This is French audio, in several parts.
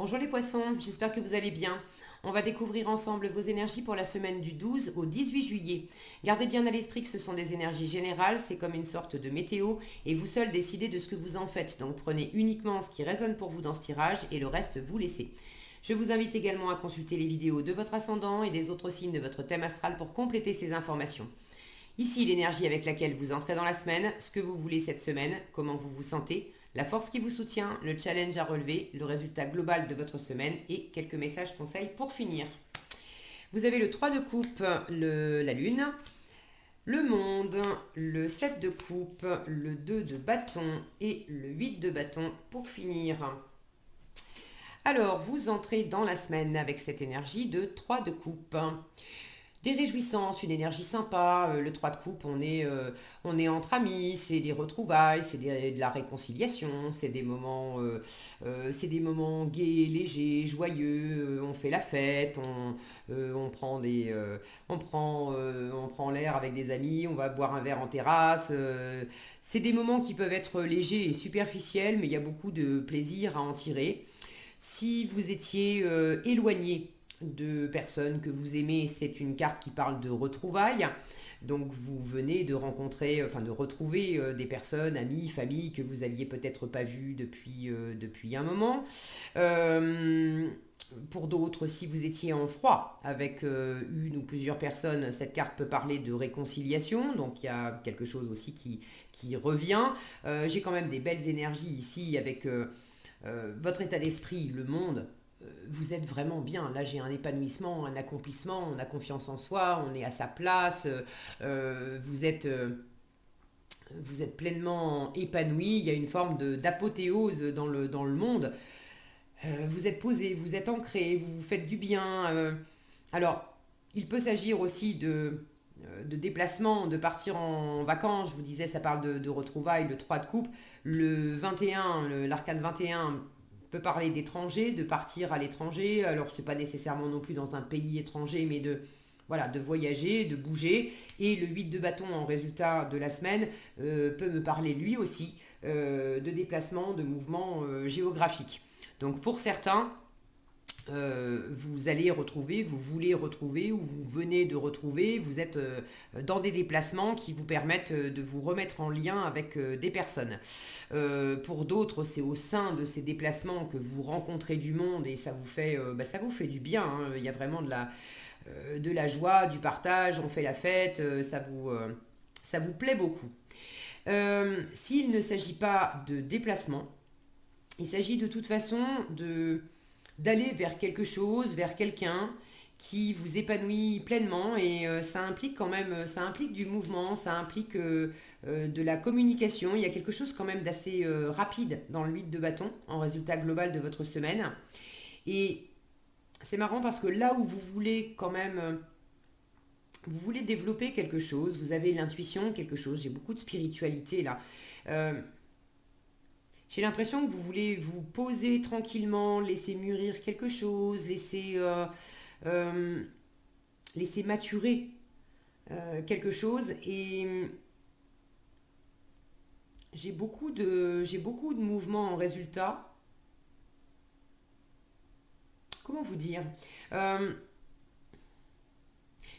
Bonjour les poissons, j'espère que vous allez bien. On va découvrir ensemble vos énergies pour la semaine du 12 au 18 juillet. Gardez bien à l'esprit que ce sont des énergies générales, c'est comme une sorte de météo et vous seul décidez de ce que vous en faites. Donc prenez uniquement ce qui résonne pour vous dans ce tirage et le reste vous laissez. Je vous invite également à consulter les vidéos de votre ascendant et des autres signes de votre thème astral pour compléter ces informations. Ici, l'énergie avec laquelle vous entrez dans la semaine, ce que vous voulez cette semaine, comment vous vous sentez, la force qui vous soutient, le challenge à relever, le résultat global de votre semaine et quelques messages conseils pour finir. Vous avez le 3 de coupe, la lune, le monde, le 7 de coupe, le 2 de bâton et le 8 de bâton pour finir. Alors, vous entrez dans la semaine avec cette énergie de 3 de coupe. Des réjouissances, une énergie sympa. Le 3 de coupe, on est entre amis, c'est des retrouvailles, de la réconciliation, c'est des moments gais, légers, joyeux. On fait la fête, on prend l'air avec des amis, on va boire un verre en terrasse. C'est des moments qui peuvent être légers et superficiels, mais il y a beaucoup de plaisir à en tirer. Si vous étiez éloigné de personnes que vous aimez, c'est une carte qui parle de retrouvailles. Donc vous venez de rencontrer, enfin de retrouver des personnes, amis, familles que vous aviez peut-être pas vues depuis un moment. Euh, pour d'autres, si vous étiez en froid avec une ou plusieurs personnes, cette carte peut parler de réconciliation. Donc il y a quelque chose aussi qui revient. J'ai quand même des belles énergies ici avec votre état d'esprit, le monde. Vous êtes vraiment bien. Là, j'ai un épanouissement, un accomplissement, on a confiance en soi, on est à sa place, vous êtes pleinement épanoui, il y a une forme d'apothéose dans le monde. Vous êtes posé, vous êtes ancré, vous vous faites du bien. Alors, il peut s'agir aussi de déplacement, de partir en vacances. Je vous disais, ça parle de retrouvailles, le 3 de coupe. Le 21, l'arcane 21 peut parler d'étranger, de partir à l'étranger. Alors, ce n'est pas nécessairement non plus dans un pays étranger, mais voilà, de voyager, de bouger. Et le 8 de bâton en résultat de la semaine peut me parler lui aussi de déplacement, de mouvement géographique. Donc pour certains, vous allez retrouver, vous voulez retrouver ou vous venez de retrouver, vous êtes dans des déplacements qui vous permettent de vous remettre en lien avec des personnes. Pour d'autres, c'est au sein de ces déplacements que vous rencontrez du monde et ça vous fait du bien, hein. Il y a vraiment de la joie, du partage, on fait la fête, ça vous plaît beaucoup. S'il ne s'agit pas de déplacement, il s'agit de toute façon d'aller vers quelque chose, vers quelqu'un qui vous épanouit pleinement et ça implique quand même, ça implique du mouvement, ça implique de la communication. Il y a quelque chose quand même d'assez rapide dans le 8 de bâton en résultat global de votre semaine. Et c'est marrant parce que là où vous voulez quand même, vous voulez développer quelque chose, vous avez l'intuition, quelque chose, j'ai beaucoup de spiritualité là. Euh, J'ai l'impression que vous voulez vous poser tranquillement, laisser mûrir quelque chose, euh, laisser maturer quelque chose. Et j'ai beaucoup de mouvements en résultat. Comment vous dire? Euh,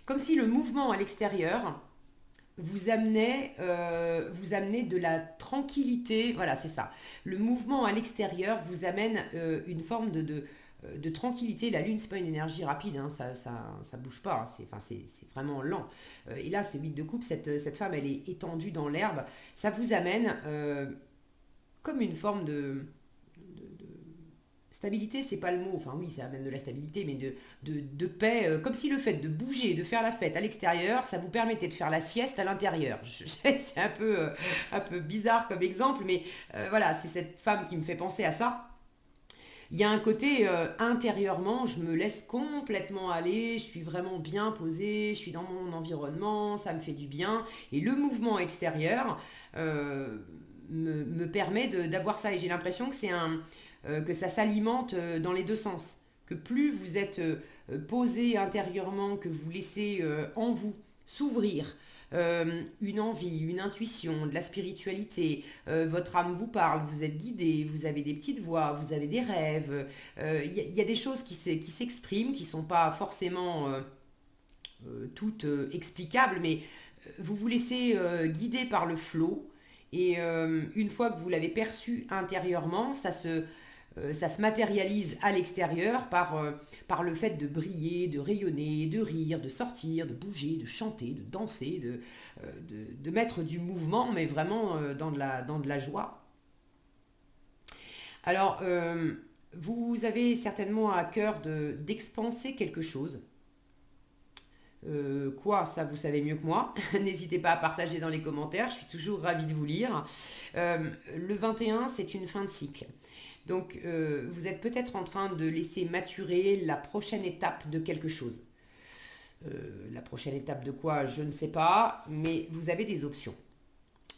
Comme si le mouvement à l'extérieur vous amenez de la tranquillité. Voilà, c'est ça. Le mouvement à l'extérieur vous amène une forme de tranquillité. La lune, c'est pas une énergie rapide, hein, ça bouge pas, hein, c'est vraiment lent. Et là, ce 8 de coupe, cette femme, elle est étendue dans l'herbe. Ça vous amène comme une forme de stabilité, c'est pas le mot, enfin oui, ça amène de la stabilité, mais de paix, comme si le fait de bouger, de faire la fête à l'extérieur, ça vous permettait de faire la sieste à l'intérieur. C'est un peu bizarre comme exemple, mais voilà, c'est cette femme qui me fait penser à ça. Il y a un côté intérieurement, je me laisse complètement aller, je suis vraiment bien posée, je suis dans mon environnement, ça me fait du bien. Et le mouvement extérieur me permet d'avoir ça. Et j'ai l'impression que ça s'alimente dans les deux sens. Que plus vous êtes posé intérieurement, que vous laissez en vous s'ouvrir, une envie, une intuition, de la spiritualité, votre âme vous parle, vous êtes guidé, vous avez des petites voix, vous avez des rêves, y a des choses qui s'expriment, qui ne sont pas forcément toutes explicables, mais vous vous laissez guider par le flot. Et une fois que vous l'avez perçu intérieurement, ça se matérialise à l'extérieur par le fait de briller, de rayonner, de rire, de sortir, de bouger, de chanter, de danser, de mettre du mouvement, mais vraiment dans de la joie. Alors, vous avez certainement à cœur d'expanser quelque chose. Quoi, ça vous savez mieux que moi. N'hésitez pas à partager dans les commentaires, je suis toujours ravie de vous lire. Le 21, c'est une fin de cycle. Donc, vous êtes peut-être en train de laisser maturer la prochaine étape de quelque chose. La prochaine étape de quoi, je ne sais pas, mais vous avez des options.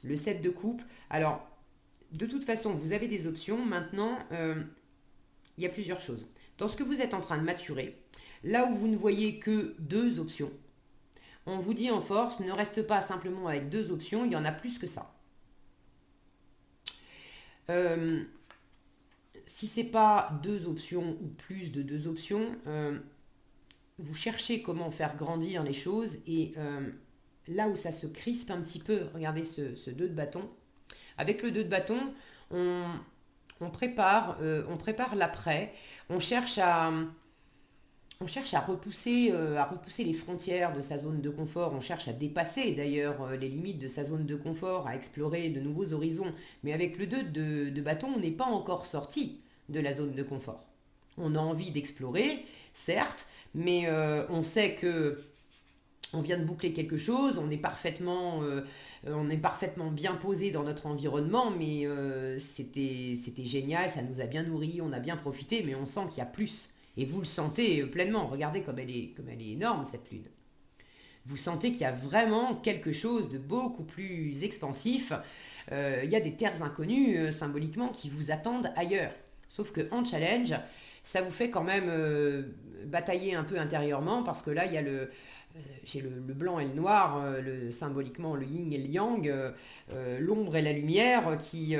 Le 7 de coupe, alors, de toute façon, vous avez des options. Maintenant, il y a plusieurs choses. Dans ce que vous êtes en train de maturer, là où vous ne voyez que deux options, on vous dit en force, ne reste pas simplement avec deux options, il y en a plus que ça. Si ce n'est pas deux options ou plus de deux options, vous cherchez comment faire grandir les choses et là où ça se crispe un petit peu, regardez ce 2 de bâton. Avec le 2 de bâton, on prépare l'après, on cherche à repousser les frontières de sa zone de confort, on cherche à dépasser d'ailleurs les limites de sa zone de confort, à explorer de nouveaux horizons. Mais avec le 2 de bâton, on n'est pas encore sorti de la zone de confort. On a envie d'explorer, certes, mais on sait que on vient de boucler quelque chose, on est parfaitement bien posé dans notre environnement, mais c'était génial, ça nous a bien nourris, on a bien profité, mais on sent qu'il y a plus. Et vous le sentez pleinement. Regardez comme elle est énorme, cette lune. Vous sentez qu'il y a vraiment quelque chose de beaucoup plus expansif. Il y a des terres inconnues, symboliquement, qui vous attendent ailleurs. Sauf qu'en challenge, ça vous fait quand même batailler un peu intérieurement, parce que là, il y a j'ai le blanc et le noir, symboliquement le yin et le yang, l'ombre et la lumière qui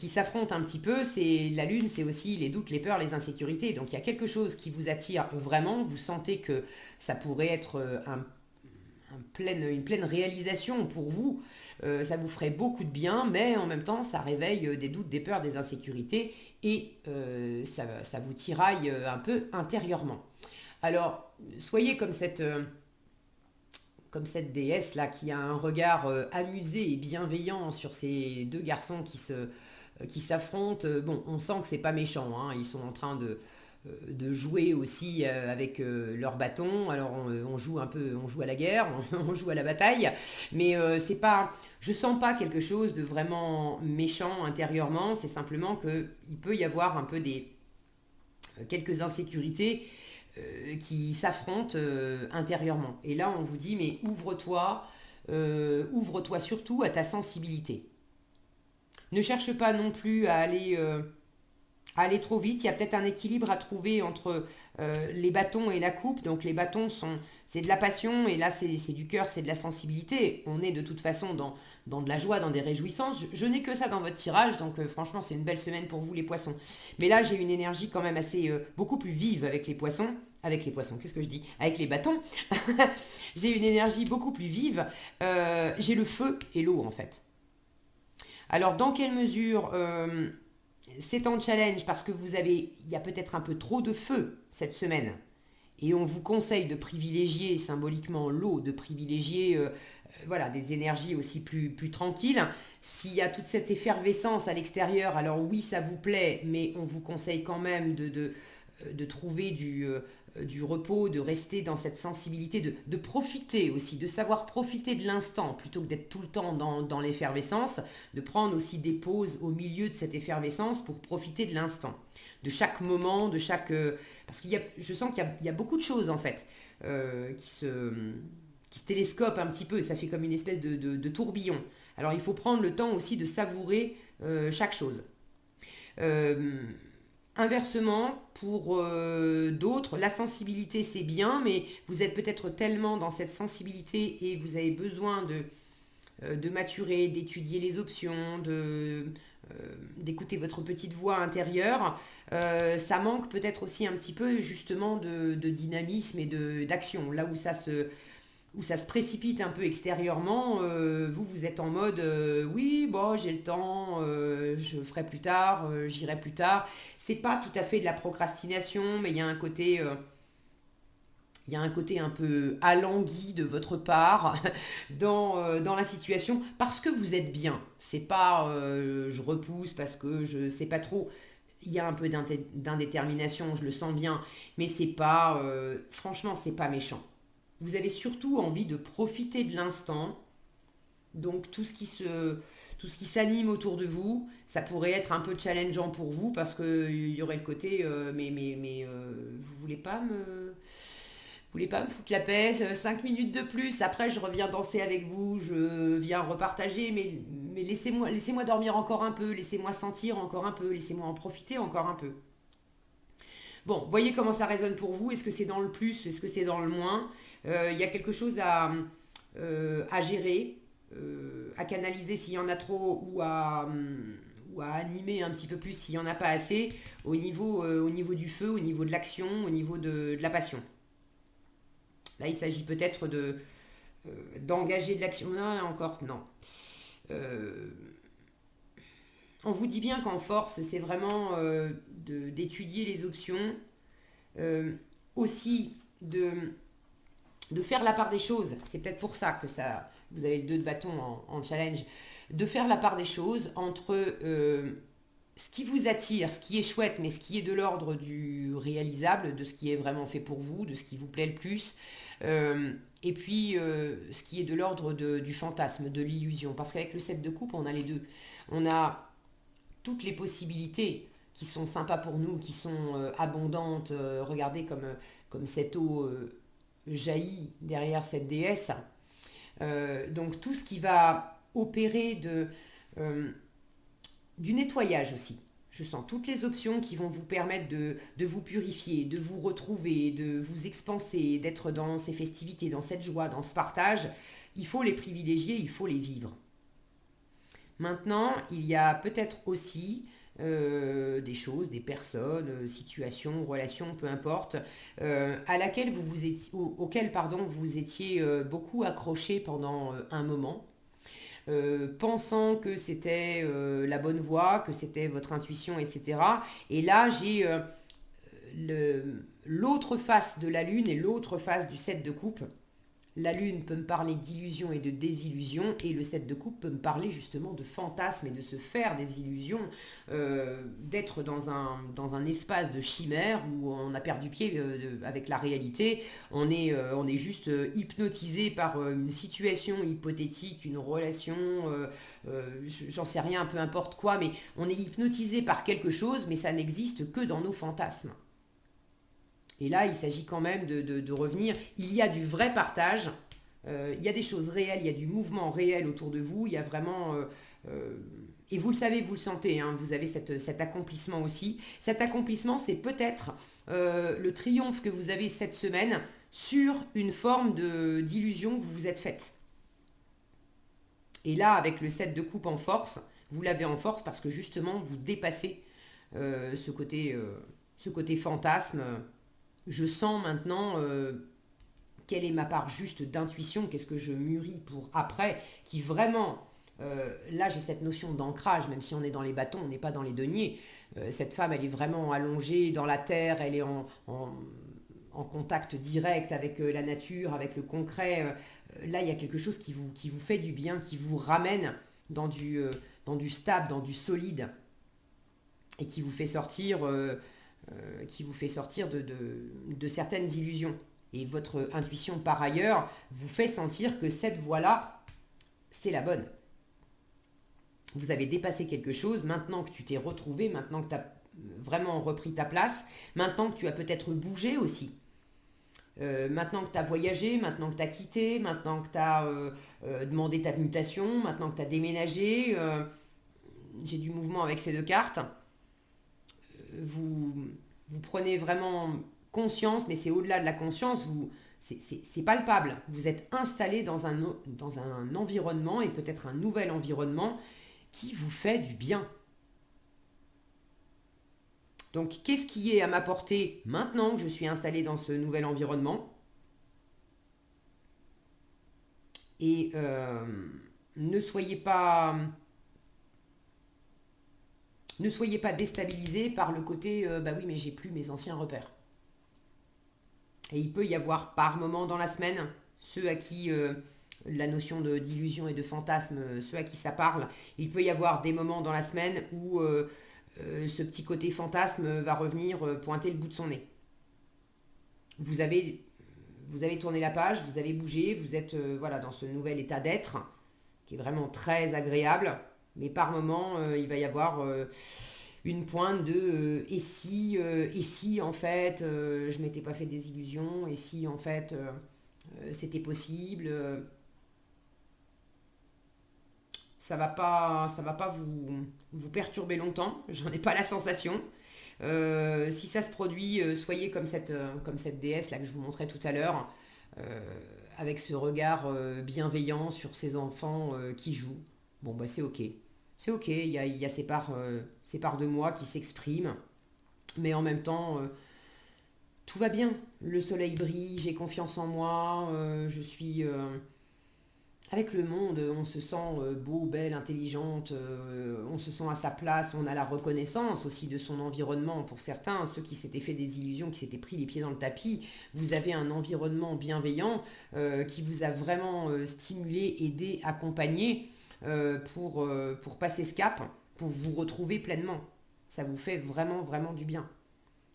s'affrontent un petit peu. C'est la lune, c'est aussi les doutes, les peurs, les insécurités. Donc il y a quelque chose qui vous attire vraiment. Vous sentez que ça pourrait être une pleine réalisation pour vous. Ça vous ferait beaucoup de bien, mais en même temps, ça réveille des doutes, des peurs, des insécurités et ça vous tiraille un peu intérieurement. Alors, soyez comme cette déesse là qui a un regard amusé et bienveillant sur ces deux garçons qui s'affrontent. Bon, on sent que c'est pas méchant, hein. Ils sont en train de jouer aussi avec leur bâton. Alors on joue un peu, on joue à la guerre, on joue à la bataille, mais c'est pas, je sens pas quelque chose de vraiment méchant intérieurement. C'est simplement que il peut y avoir un peu quelques insécurités qui s'affrontent intérieurement. Et là, on vous dit, mais ouvre-toi surtout à ta sensibilité. Ne cherche pas non plus à aller trop vite. Il y a peut-être un équilibre à trouver entre les bâtons et la coupe. Donc les bâtons c'est de la passion et là c'est du cœur, c'est de la sensibilité. On est de toute façon dans de la joie, dans des réjouissances. Je n'ai que ça dans votre tirage, donc franchement c'est une belle semaine pour vous les poissons. Mais là j'ai une énergie quand même assez beaucoup plus vive avec les poissons. Avec les poissons, qu'est-ce que je dis? Avec les bâtons. J'ai une énergie beaucoup plus vive. J'ai le feu et l'eau en fait. Alors dans quelle mesure c'est en challenge parce que il y a peut-être un peu trop de feu cette semaine. Et on vous conseille de privilégier symboliquement l'eau, de privilégier voilà, des énergies aussi plus tranquilles. S'il y a toute cette effervescence à l'extérieur, alors oui, ça vous plaît, mais on vous conseille quand même de trouver du repos, de rester dans cette sensibilité, de profiter aussi, de savoir profiter de l'instant plutôt que d'être tout le temps dans l'effervescence, de prendre aussi des pauses au milieu de cette effervescence pour profiter de l'instant, de chaque moment, parce je sens qu'il y a beaucoup de choses en fait qui se télescopent un petit peu et ça fait comme une espèce de tourbillon. Alors il faut prendre le temps aussi de savourer chaque chose. Inversement, pour d'autres, la sensibilité c'est bien, mais vous êtes peut-être tellement dans cette sensibilité et vous avez besoin de maturer, d'étudier les options, d'écouter votre petite voix intérieure. Ça manque peut-être aussi un petit peu justement de dynamisme et d'action. Là où ça se précipite un peu extérieurement, vous êtes en mode oui, bon, j'ai le temps, je ferai plus tard, j'irai plus tard. C'est pas tout à fait de la procrastination, mais il y a un côté un peu alangui de votre part dans la situation parce que vous êtes bien. C'est pas je repousse parce que je sais pas trop. Il y a un peu d'indétermination, je le sens bien, mais c'est pas franchement, c'est pas méchant. Vous avez surtout envie de profiter de l'instant. Donc tout ce qui s'anime autour de vous, ça pourrait être un peu challengeant pour vous parce qu'il y aurait le côté vous voulez pas me foutre la paix, 5 minutes de plus, après je reviens danser avec vous, je viens repartager, mais laissez-moi dormir encore un peu, laissez-moi sentir encore un peu, laissez-moi en profiter encore un peu. Bon, voyez comment ça résonne pour vous. Est-ce que c'est dans le plus? Est-ce que c'est dans le moins? Il y a quelque chose à gérer, à canaliser s'il y en a trop ou à animer un petit peu plus s'il n'y en a pas assez au niveau du feu, au niveau de l'action, au niveau de la passion. Là, il s'agit peut-être d'engager de l'action. Non, encore, non. Euh, on vous dit bien qu'en force, c'est vraiment d'étudier les options, euh, aussi de faire la part des choses. C'est peut-être pour ça que vous avez le 2 de bâton en challenge. De faire la part des choses entre ce qui vous attire, ce qui est chouette, mais ce qui est de l'ordre du réalisable, de ce qui est vraiment fait pour vous, de ce qui vous plaît le plus, et puis ce qui est de l'ordre du fantasme, de l'illusion. Parce qu'avec le 7 de coupe, on a les deux. On a toutes les possibilités qui sont sympas pour nous, qui sont abondantes. Regardez comme cette eau jaillit derrière cette déesse. Donc tout ce qui va opérer euh, du nettoyage aussi. Je sens toutes les options qui vont vous permettre de vous purifier, de vous retrouver, de vous expanser, d'être dans ces festivités, dans cette joie, dans ce partage. Il faut les privilégier, il faut les vivre. Maintenant, il y a peut-être aussi des choses, des personnes, situations, relations, peu importe, à laquelle vous étiez, auquel pardon, vous étiez beaucoup accroché pendant un moment, pensant que c'était la bonne voie, que c'était votre intuition, etc. Et là, j'ai l'autre face de la lune et l'autre face du 7 de coupe. La lune peut me parler d'illusion et de désillusion, et le 7 de coupe peut me parler justement de fantasmes et de se faire des illusions, d'être dans un espace de chimère où on a perdu pied avec la réalité. On est juste hypnotisé par une situation hypothétique, une relation, j'en sais rien, peu importe quoi, mais on est hypnotisé par quelque chose, mais ça n'existe que dans nos fantasmes. Et là, il s'agit quand même de revenir. Il y a du vrai partage, il y a des choses réelles, il y a du mouvement réel autour de vous, il y a vraiment... et vous le savez, vous le sentez, hein, vous avez cet accomplissement aussi. Cet accomplissement, c'est peut-être le triomphe que vous avez cette semaine sur une forme d'illusion que vous vous êtes faite. Et là, avec le 7 de coupe en force, vous l'avez en force parce que justement, vous dépassez ce côté fantasme. Je sens maintenant quelle est ma part juste d'intuition, qu'est-ce que je mûris pour après, qui vraiment, là j'ai cette notion d'ancrage, même si on est dans les bâtons, on n'est pas dans les deniers. Cette femme, elle est vraiment allongée dans la terre, elle est en contact direct avec la nature, avec le concret. Là, il y a quelque chose qui vous fait du bien, qui vous ramène dans du stable, dans du solide, et qui vous fait sortir de certaines illusions. Et votre intuition, par ailleurs, vous fait sentir que cette voie-là, c'est la bonne. Vous avez dépassé quelque chose, maintenant que tu t'es retrouvé, maintenant que tu as vraiment repris ta place, maintenant que tu as peut-être bougé aussi, maintenant que tu as voyagé, maintenant que tu as quitté, maintenant que tu as demandé ta mutation, maintenant que tu as déménagé, j'ai du mouvement avec ces 2 cartes. vous prenez vraiment conscience, mais c'est au-delà de la conscience, c'est palpable. Vous êtes installé dans un environnement, et peut-être un nouvel environnement, qui vous fait du bien. Donc, qu'est-ce qui est à ma portée maintenant que je suis installé dans ce nouvel environnement? Et ne soyez pas déstabilisé par le côté bah oui, mais j'ai plus mes anciens repères. Et il peut y avoir par moment dans la semaine ceux à qui la notion d'illusion et de fantasme, ceux à qui ça parle, il peut y avoir des moments dans la semaine où ce petit côté fantasme va revenir pointer le bout de son nez. Vous avez, vous avez tourné la page, vous avez bougé, vous êtes voilà, dans ce nouvel état d'être qui est vraiment très agréable, mais par moment il va y avoir une pointe de et si en fait je m'étais pas fait des illusions, et si en fait c'était possible, ça va pas vous perturber longtemps, j'en ai pas la sensation. Si ça se produit, soyez comme cette déesse là que je vous montrais tout à l'heure, euh, avec ce regard bienveillant sur ses enfants qui jouent. Bon bah c'est ok. C'est ok, il y a ces parts de moi qui s'expriment, mais en même temps, tout va bien. Le soleil brille, j'ai confiance en moi, je suis avec le monde, on se sent beau, belle, intelligente, on se sent à sa place, on a la reconnaissance aussi de son environnement. Pour certains, ceux qui s'étaient fait des illusions, qui s'étaient pris les pieds dans le tapis, vous avez un environnement bienveillant qui vous a vraiment stimulé, aidé, accompagné pour passer ce cap, pour vous retrouver pleinement. Ça vous fait vraiment, vraiment du bien.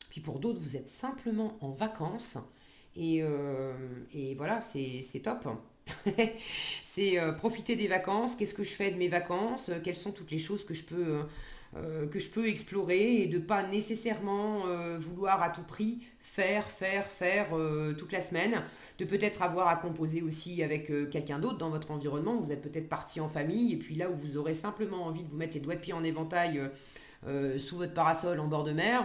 Puis pour d'autres, vous êtes simplement en vacances et voilà, c'est top. C'est profiter des vacances, qu'est-ce que je fais de mes vacances, quelles sont toutes les choses que je peux explorer, et de pas nécessairement vouloir à tout prix faire toute la semaine, de peut-être avoir à composer aussi avec quelqu'un d'autre dans votre environnement. Vous êtes peut-être parti en famille, et puis là où vous aurez simplement envie de vous mettre les doigts de pied en éventail sous votre parasol en bord de mer,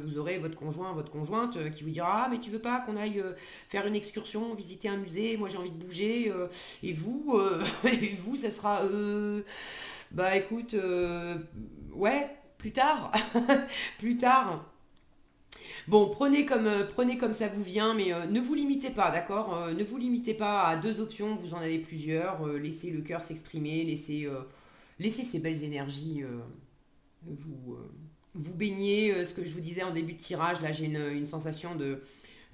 vous aurez votre conjoint, votre conjointe qui vous dira ah mais tu veux pas qu'on aille faire une excursion, visiter un musée, moi j'ai envie de bouger, et vous et vous ça sera bah écoute ouais plus tard plus tard. Bon, prenez comme ça vous vient, mais ne vous limitez pas, d'accord. Ne vous limitez pas à deux options, vous en avez plusieurs. Laissez le cœur s'exprimer, laissez ces belles énergies vous baigner. Ce que je vous disais en début de tirage, là j'ai une sensation de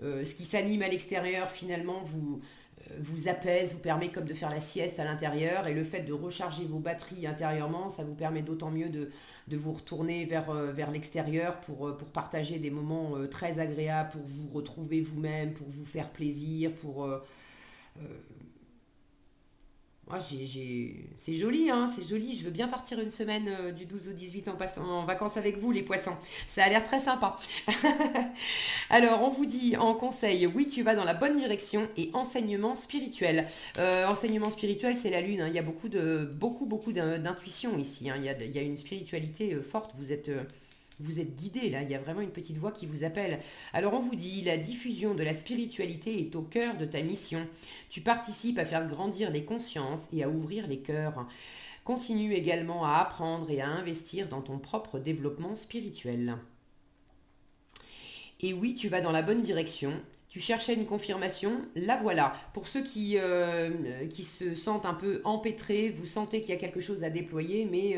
ce qui s'anime à l'extérieur finalement vous apaise, vous permet comme de faire la sieste à l'intérieur, et le fait de recharger vos batteries intérieurement, ça vous permet d'autant mieux de vous retourner vers l'extérieur pour partager des moments très agréables, pour vous retrouver vous-même, pour vous faire plaisir, euh, moi, c'est joli, hein, c'est joli. Je veux bien partir une semaine du 12 au 18 en vacances avec vous, les poissons. Ça a l'air très sympa. Alors, on vous dit en conseil, oui, tu vas dans la bonne direction, et enseignement spirituel. Enseignement spirituel, c'est la lune, hein. Il y a beaucoup d'intuition ici, hein. Il y a une spiritualité forte. Vous êtes guidé là, il y a vraiment une petite voix qui vous appelle. Alors on vous dit, la diffusion de la spiritualité est au cœur de ta mission. Tu participes à faire grandir les consciences et à ouvrir les cœurs. Continue également à apprendre et à investir dans ton propre développement spirituel. Et oui, tu vas dans la bonne direction. Tu cherchais une confirmation, la voilà. Pour ceux qui se sentent un peu empêtrés, vous sentez qu'il y a quelque chose à déployer, mais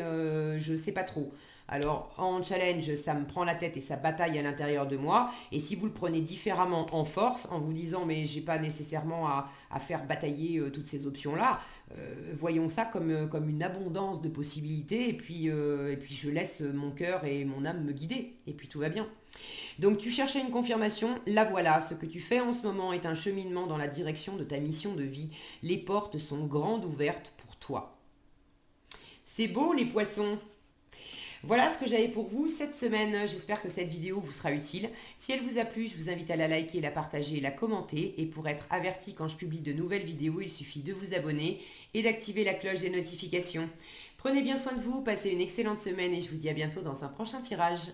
je ne sais pas trop. Alors en challenge, ça me prend la tête et ça bataille à l'intérieur de moi. Et si vous le prenez différemment en force, en vous disant mais j'ai pas nécessairement à faire batailler toutes ces options-là, voyons ça comme une abondance de possibilités. Et puis je laisse mon cœur et mon âme me guider. Et puis tout va bien. Donc tu cherchais une confirmation, la voilà. Ce que tu fais en ce moment est un cheminement dans la direction de ta mission de vie. Les portes sont grandes ouvertes pour toi. C'est beau les poissons. Voilà ce que j'avais pour vous cette semaine. J'espère que cette vidéo vous sera utile. Si elle vous a plu, je vous invite à la liker, la partager et la commenter. Et pour être averti quand je publie de nouvelles vidéos, il suffit de vous abonner et d'activer la cloche des notifications. Prenez bien soin de vous, passez une excellente semaine et je vous dis à bientôt dans un prochain tirage.